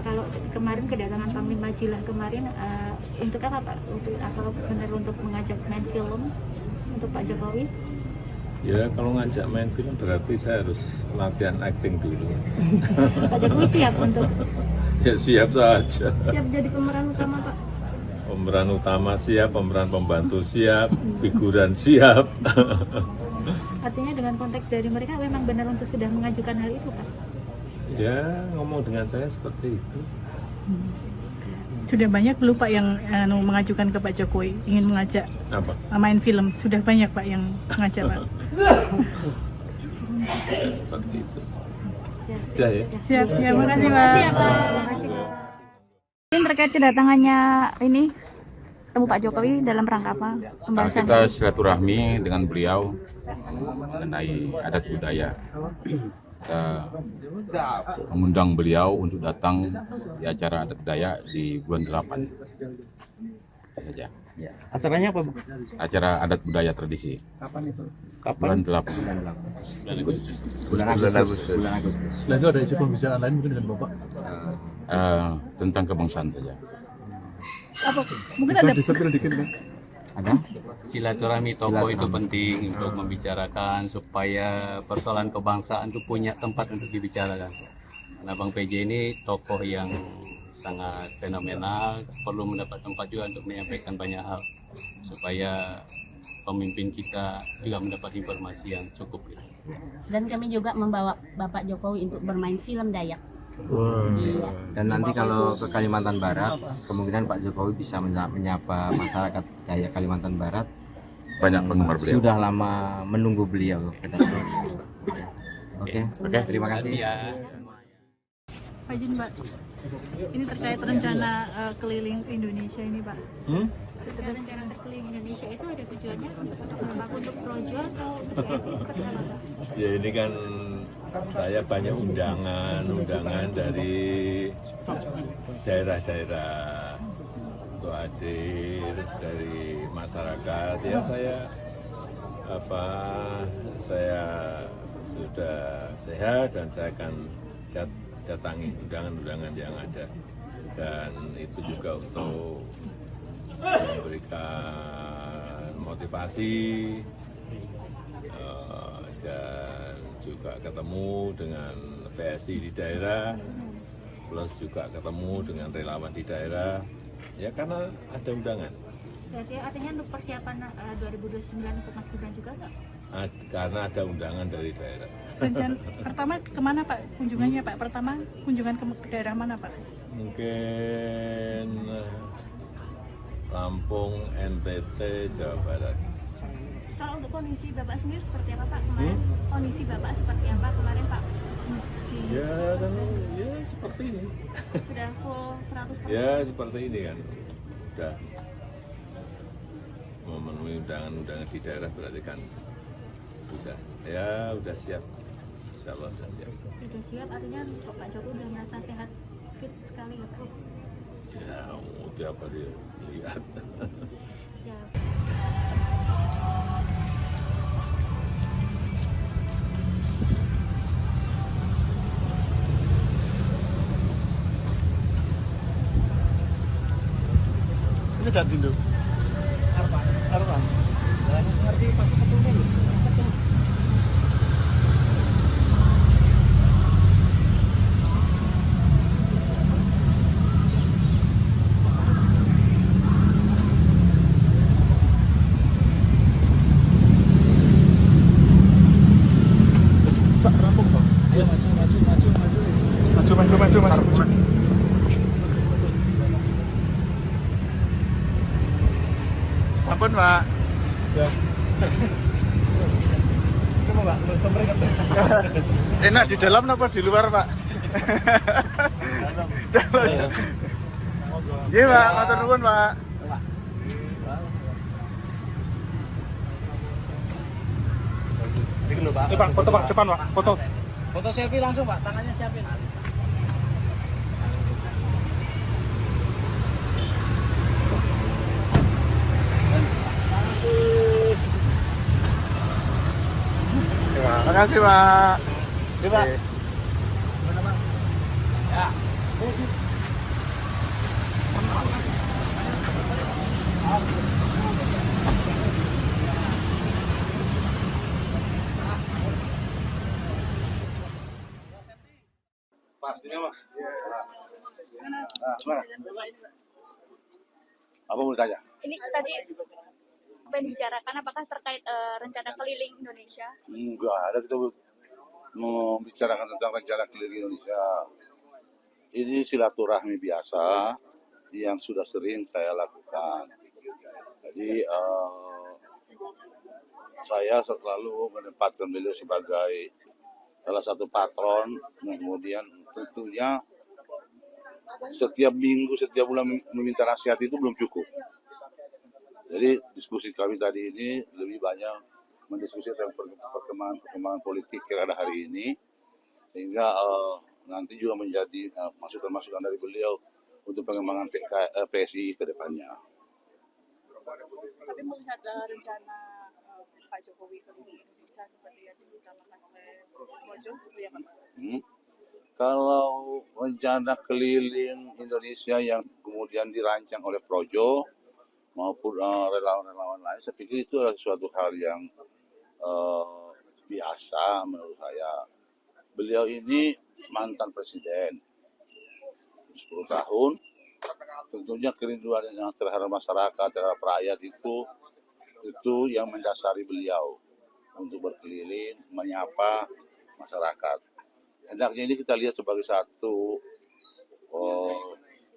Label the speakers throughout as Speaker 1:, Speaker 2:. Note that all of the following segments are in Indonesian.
Speaker 1: Pak, kalau kemarin kedatangan Panglima Jilah kemarin untuk apa Pak? Untuk apa benar untuk mengajak main film untuk Pak Jokowi?
Speaker 2: Ya kalau ngajak main film berarti saya harus latihan acting dulu.
Speaker 1: Pak Jokowi siap untuk?
Speaker 2: Ya siap saja.
Speaker 1: Siap jadi pemeran utama Pak?
Speaker 2: Pemeran utama siap, pemeran pembantu siap, figuran siap.
Speaker 1: Artinya dengan konteks dari mereka memang benar untuk sudah mengajukan hal itu Pak?
Speaker 2: Ya ngomong dengan saya seperti itu.
Speaker 3: Sudah banyak belum Pak yang mengajukan ke Pak Jokowi ingin mengajak
Speaker 2: Apa?
Speaker 3: main film? Sudah banyak Pak yang mengajak Pak?
Speaker 2: Ya, seperti itu. Udah ya.
Speaker 3: Siap, ya makasih Pak.
Speaker 1: Siap Pak. Ini terkait kedatangannya ini temu Pak Jokowi dalam rangka apa? Pembahasan
Speaker 4: Kita silaturahmi dengan beliau mengenai adat budaya. Kita mengundang beliau untuk datang di acara adat budaya di bulan 8 saja.
Speaker 5: Acaranya apa, Bu?
Speaker 4: Acara adat budaya tradisi.
Speaker 5: Kapan itu?
Speaker 4: Bulan 8.
Speaker 5: Bulan Agustus.
Speaker 6: Selain itu ada isi pembicaraan lain mungkin dengan Bapak?
Speaker 4: Tentang kebangsaan saja.
Speaker 3: Apa? Mungkin
Speaker 6: Bisa
Speaker 3: ada
Speaker 6: disetir dikit kan?
Speaker 5: Ada?
Speaker 7: Silaturahmi tokoh itu penting untuk membicarakan supaya persoalan kebangsaan itu punya tempat untuk dibicarakan. Karena Bang PJ ini tokoh yang sangat fenomenal, perlu mendapat tempat juga untuk menyampaikan banyak hal supaya pemimpin kita juga mendapat informasi yang cukup.
Speaker 8: Dan kami juga membawa Bapak Jokowi untuk bermain film Dayak. Iya.
Speaker 5: Dan nanti kalau ke Kalimantan Barat, kemungkinan Pak Jokowi bisa menyapa masyarakat Dayak Kalimantan Barat.
Speaker 4: Banyak penggemar beliau.
Speaker 5: Sudah lama menunggu beliau. Oke, terima kasih.
Speaker 3: Pak Jin Pak, ini terkait rencana keliling Indonesia ini Pak.
Speaker 1: setelah rencana berkeliling Indonesia itu ada tujuannya untuk apa? Untuk projo atau untuk PSI seperti apa Pak?
Speaker 2: Ya ini kan saya banyak undangan dari daerah-daerah untuk hadir dari masyarakat. Ya saya sudah sehat dan saya akan datangi undangan-undangan yang ada, dan itu juga untuk memberikan motivasi dan juga ketemu dengan PSI di daerah, plus juga ketemu dengan relawan di daerah, ya karena ada undangan.
Speaker 1: Berarti artinya untuk persiapan 2029 untuk Mas Gibran juga nggak?
Speaker 2: Karena ada undangan dari daerah.
Speaker 3: Rencana pertama kemana Pak kunjungannya Pak? Pertama kunjungan ke daerah mana Pak?
Speaker 2: Mungkin Lampung, NTT, Jawa Barat.
Speaker 1: Kalau untuk kondisi Bapak sendiri seperti apa Pak kemarin? Kondisi Bapak seperti apa kemarin Pak?
Speaker 2: Ya seperti ini.
Speaker 1: Sudah full 100%?
Speaker 2: Ya seperti ini kan. Sudah memenuhi undangan-undangan di daerah berarti kan udah siap. Insya Allah sudah siap.
Speaker 1: Sudah siap artinya Pak Jokowi sudah merasa sehat, fit sekali ya Pak?
Speaker 2: Ya tiap hari lihat.
Speaker 1: Ya.
Speaker 6: Ini gak tindu? Arpa?
Speaker 5: Ngerti masuk ketemu loh.
Speaker 6: Pak, rampung Pak.
Speaker 5: Ayo maju.
Speaker 6: Maju. Sampun Pak. Ya. Coba Pak, enak di dalam apa di luar Pak? Dalam. Iya Pak, matur nuwun Pak. Ini Pak. Pak, foto Pak, depan Pak, foto.
Speaker 5: Foto selfie langsung Pak, tangannya siapin.
Speaker 6: Terima kasih Pak.
Speaker 5: Iya Pak.
Speaker 6: Oke.
Speaker 5: Ya.
Speaker 6: Apa mau ditanya?
Speaker 9: Ini tadi apa yang dibicarakan, apakah terkait rencana keliling Indonesia?
Speaker 6: Enggak ada, kita membicarakan tentang rencana keliling Indonesia. Ini silaturahmi biasa yang sudah sering saya lakukan. Jadi saya selalu menempatkan beliau sebagai salah satu patron, kemudian tentunya setiap minggu, setiap bulan meminta nasihat itu belum cukup. Jadi diskusi kami tadi ini lebih banyak mendiskusikan perkembangan politik yang ada hari ini, sehingga nanti juga menjadi masukan-masukan dari beliau untuk pengembangan PSI ke depannya.
Speaker 3: Tapi melihat rencana Pak Jokowi keliling Indonesia seperti yang diutamakan oleh Projo, seperti apa Pak?
Speaker 6: Kalau rencana keliling Indonesia yang kemudian dirancang oleh Projo maupun relawan-relawan lain, saya pikir itu adalah suatu hal yang biasa menurut saya. Beliau ini mantan presiden 10 tahun, tentunya kerinduan yang terhadap masyarakat, terhadap rakyat itu yang mendasari beliau untuk berkeliling menyapa masyarakat. Hendaknya ini kita lihat sebagai satu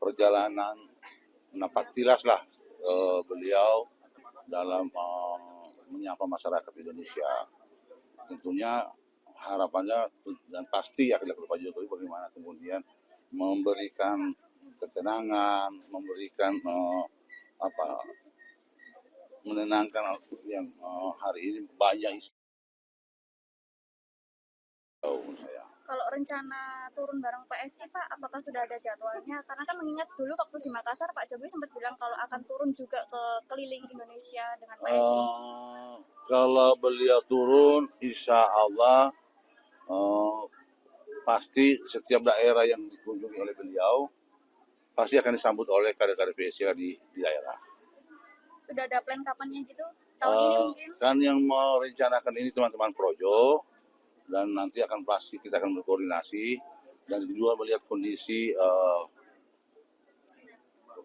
Speaker 6: perjalanan napak tilas lah beliau dalam menyapa masyarakat Indonesia. Tentunya harapannya dan pasti akan dilakukan Pak Jokowi bagaimana kemudian memberikan ketenangan, memberikan menenangkan yang hari ini banyak isu.
Speaker 9: Kalau rencana turun bareng PSI Pak, apakah sudah ada jadwalnya? Karena kan mengingat dulu waktu di Makassar Pak Jokowi sempat bilang kalau akan turun juga ke keliling Indonesia dengan PSI.
Speaker 6: Kalau beliau turun, insya Allah pasti setiap daerah yang dikunjungi oleh beliau pasti akan disambut oleh kader-kader PSI di daerah.
Speaker 9: Sudah ada plan kapannya gitu? Tahun ini mungkin?
Speaker 6: Kan yang merencanakan ini teman-teman Projo, dan nanti akan pasti kita akan berkoordinasi dan juga melihat kondisi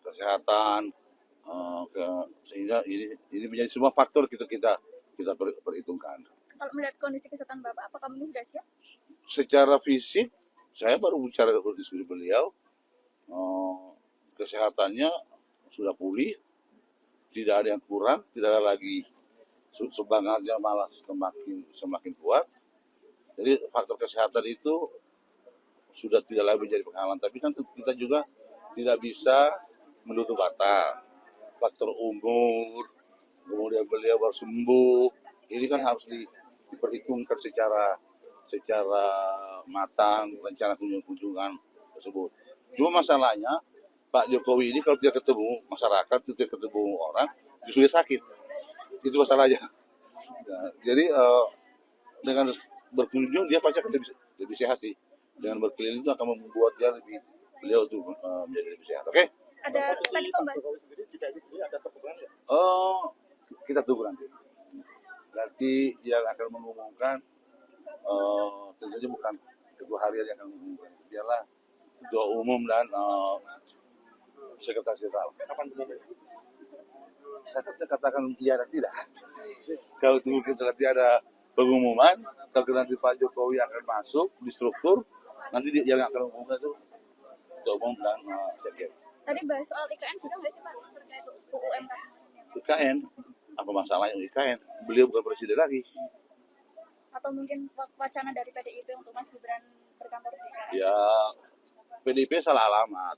Speaker 6: kesehatan sehingga ini menjadi semua faktor kita perhitungkan.
Speaker 9: Kalau melihat kondisi kesehatan Bapak, apakah mungkin sudah siap?
Speaker 6: Secara fisik saya baru bicara diskusi beliau, kesehatannya sudah pulih, tidak ada yang kurang, tidak ada lagi semangatnya malah semakin kuat. Jadi faktor kesehatan itu sudah tidak lagi menjadi penghalang, tapi kan kita juga tidak bisa menutup mata. Faktor umur, kemudian beliau baru sembuh, ini kan harus diperhitungkan secara matang rencana kunjungan tersebut. Cuma masalahnya Pak Jokowi ini kalau dia ketemu masyarakat, dia ketemu orang, justru dia sakit. Itu masalahnya. Nah, jadi dengan berkunjung dia pasti akan lebih sehat sih. Dengan berkeliling itu akan membuat dia beliau itu menjadi lebih sehat. Oke?
Speaker 9: Ada tadi pembantu.
Speaker 6: Kita tunggu nanti. Nanti yang akan mengumumkan tentunya bukan ketua harian yang akan mengumumkan. Biarlah ketua umum dan sekretaris jenderal. Saya katakan iya dan tidak. Kalau tunggu kita nanti ada pengumuman, kalau nanti Pak Jokowi akan masuk di struktur, nanti yang akan mengumumkan itu ketua umum dan sekjen.
Speaker 9: Tadi bahas soal IKN juga nggak sih Pak terkait UUMK?
Speaker 6: IKN, apa masalahnya IKN? Beliau bukan presiden lagi.
Speaker 9: Atau mungkin wacana dari PDIP untuk Mas Gibran berkantor di IKN?
Speaker 6: Ya, PDIP salah alamat.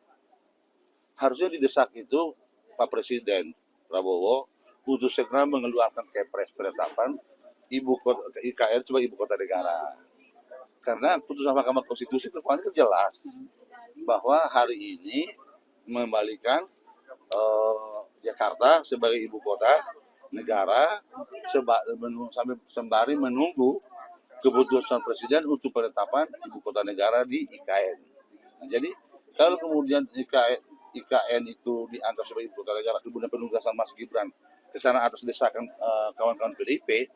Speaker 6: Harusnya didesak itu Pak Presiden Prabowo untuk segera mengeluarkan Kepres penetapan ibu kota IKN sebagai ibu kota negara. Karena putusan Mahkamah Konstitusi kemarin itu jelas bahwa hari ini mengembalikan Jakarta sebagai ibu kota negara sembari menunggu keputusan Presiden untuk penetapan ibu kota negara di IKN. Nah, jadi kalau kemudian IKN itu dianggap sebagai ibu kota negara, kemudian penugasan Mas Gibran ke sana atas desakan kawan-kawan PDIP,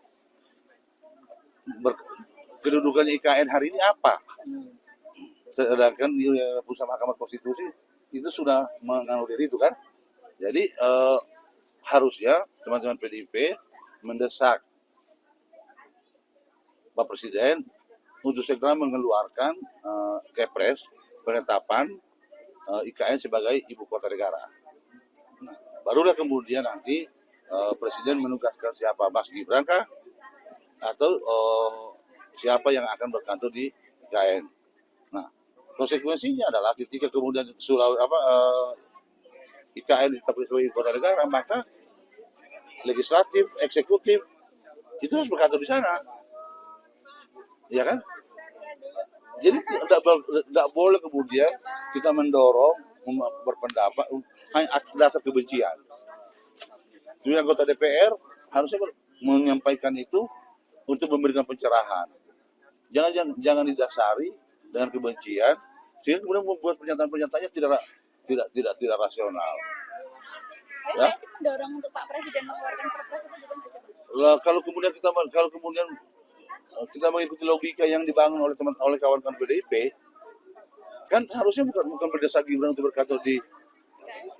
Speaker 6: kedudukan IKN hari ini apa? Sedangkan putusan Mahkamah Konstitusi itu sudah menganulir itu kan. Jadi harusnya teman-teman PDIP mendesak Pak Presiden untuk segera mengeluarkan Kepres penetapan IKN sebagai ibu kota negara. Nah, barulah kemudian nanti Presiden menugaskan siapa, Mas Gibran kah? Atau siapa yang akan berkantor di IKN. Nah, konsekuensinya adalah ketika kemudian IKN ditetapkan sebagai ibu kota negara, maka legislatif, eksekutif itu harus berkantor di sana, ya kan? Jadi tidak boleh kemudian kita mendorong berpendapat hanya atas dasar kebencian. Jadi anggota DPR harusnya menyampaikan itu untuk memberikan pencerahan. Jangan didasari dengan kebencian sehingga kemudian membuat pernyataan-pernyataannya tidak rasional.
Speaker 9: Saya masih mendorong untuk Pak Presiden mengeluarkan Perpres itu juga nggak sih?
Speaker 6: Kalau kemudian kita mengikuti logika yang dibangun oleh kawan-kawan PDIP, kan harusnya bukan berdesak Gibran untuk berkantor di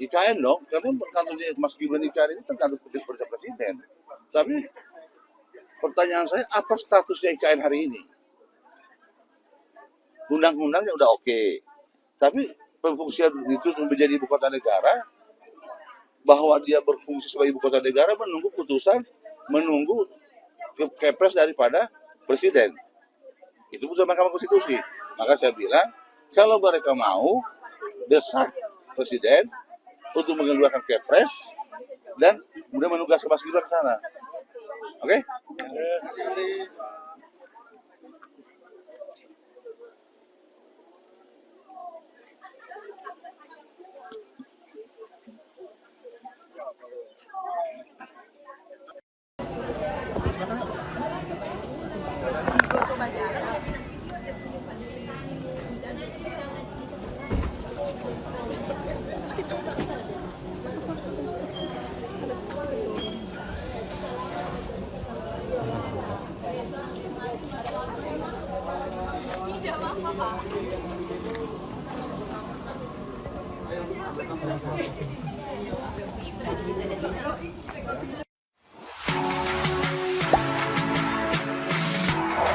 Speaker 6: IKN dong, karena berkantornya Mas Gibran IKN itu tergantung kerja Presiden. Tapi pertanyaan saya, apa statusnya IKN hari ini? Undang-undangnya udah oke, tapi pemfungsian itu menjadi ibu kota negara, bahwa dia berfungsi sebagai ibu kota negara menunggu Kepres daripada Presiden. Itu putusan Mahkamah Konstitusi. Maka saya bilang, kalau mereka mau desak Presiden untuk mengeluarkan Kepres dan kemudian menugaskan Mas Gibran ke sana. Oke?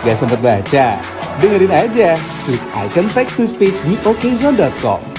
Speaker 10: Gak sempet baca? Dengerin aja, klik icon text to speech di okezone.com.